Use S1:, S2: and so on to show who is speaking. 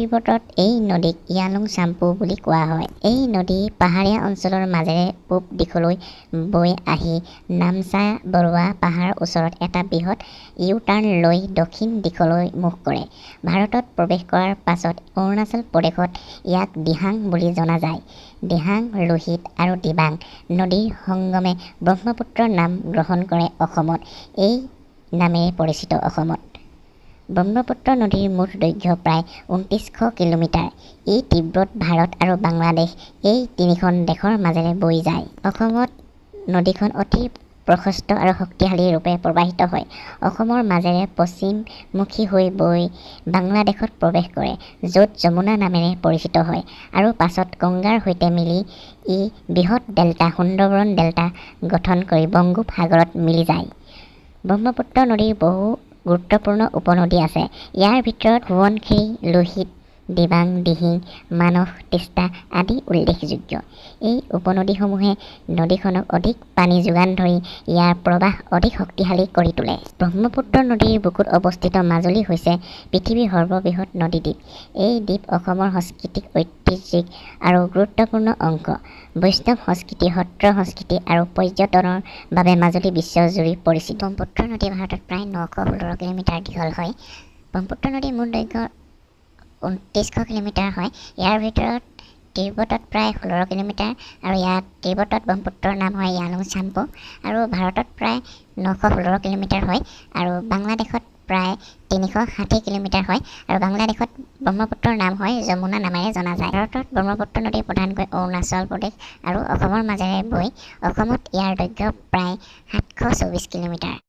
S1: তিব্বতত এই নদীক ইয়ালুং চাম্পু বুলি কোৱা হয়। এই নদী পাহাৰীয়া অঞ্চলৰ মাজেৰে পূব দিশলৈ বৈ আহি নামচা বৰুৱা পাহাৰ ওচৰত এটা বৃহৎ ইউ-টাৰ্ণ লৈ দক্ষিণ দিশলৈ মুখ কৰে। ভাৰতত প্ৰৱেশ কৰাৰ পাছত অৰুণাচল প্ৰদেশত ইয়াক দিহাং বুলি জনা যায়। দিহাং, লোহিত আৰু দিবাং নদীৰ সংগমে ব্ৰহ্মপুত্ৰৰ নাম গ্ৰহণ কৰে অসমত এই নামেৰে পৰিচিত অসমত। ব্ৰহ্মপুত্ৰ নদীৰ মুঠ দৈৰ্ঘ্য প্ৰায় ২৯০০ কিলোমিটাৰ। ই তিব্বত, ভাৰত আৰু বাংলাদেশ এই তিনিখন দেশৰ মাজেৰে বৈ যায়। অসমত নদীখন অতি প্ৰশস্ত আৰু শক্তিশালী ৰূপে প্ৰবাহিত হয়। অসমৰ মাজেৰে পশ্চিমমুখী হৈ বৈ বাংলাদেশত প্ৰৱেশ কৰে, য'ত যমুনা নামেৰে পৰিচিত হয় আৰু পাছত গংগাৰ সৈতে মিলি ই বৃহৎ ডেল্টা সুন্দৰবন ডেল্টা গঠন কৰি বংগোপ সাগৰত মিলি যায়। ব্ৰহ্মপুত্ৰ নদীৰ বহু গুৰুত্বপূৰ্ণ উপনদী আছে। ইয়াৰ ভিতৰত সোৱণশিৰি, লোহিত, দিবাং, দিহিং, মানস, তিষ্টা আদি উল্লেখযোগ্য। এই উপনদীসমূহে নদীখনক অধিক পানী যোগান ধৰি ইয়াৰ প্ৰবাহ অধিক শক্তিশালী কৰি তোলে। ব্ৰহ্মপুত্ৰ নদীৰ বুকুত অৱস্থিত মাজুলী হৈছে পৃথিৱীৰ সৰ্ববৃহৎ নদীদ্বীপ। এই দ্বীপ অসমৰ সাংস্কৃতিক ঐতিহ্যিক আৰু গুৰুত্বপূৰ্ণ অংশ। বৈষ্ণৱ সংস্কৃতি, সত্ৰ সংস্কৃতি আৰু পৰ্যটনৰ বাবে মাজুলী বিশ্বজুৰি পৰিচিত। ব্ৰহ্মপুত্ৰ নদী ভাৰতত প্ৰায় ৯১৬ কিলোমিটাৰ দীঘল হয়। ব্ৰহ্মপুত্ৰ নদীৰ মুঠ দৈৰ্ঘ্য ২৯০০ কিলোমিটাৰ হয়। ইয়াৰ ভিতৰত তিব্বতত প্ৰায় ১৬ কিলোমিটাৰ আৰু ইয়াত তিব্বতত ব্ৰহ্মপুত্ৰৰ নাম হয় ইয়ালুং চাম্পু আৰু ভাৰতত প্ৰায় ৯১৬ কিলোমিটাৰ হয় আৰু বাংলাদেশত প্ৰায় ৩৬০ কিলোমিটাৰ হয় আৰু বাংলাদেশত ব্ৰহ্মপুত্ৰৰ নাম হয় যমুনা নামেৰে জনা যায়। ভাৰতত ব্ৰহ্মপুত্ৰ নদী প্ৰধানকৈ অৰুণাচল প্ৰদেশ আৰু অসমৰ মাজেৰে বৈ। অসমত ইয়াৰ দৈৰ্ঘ্য প্ৰায় ৭২৪ কিলোমিটাৰ।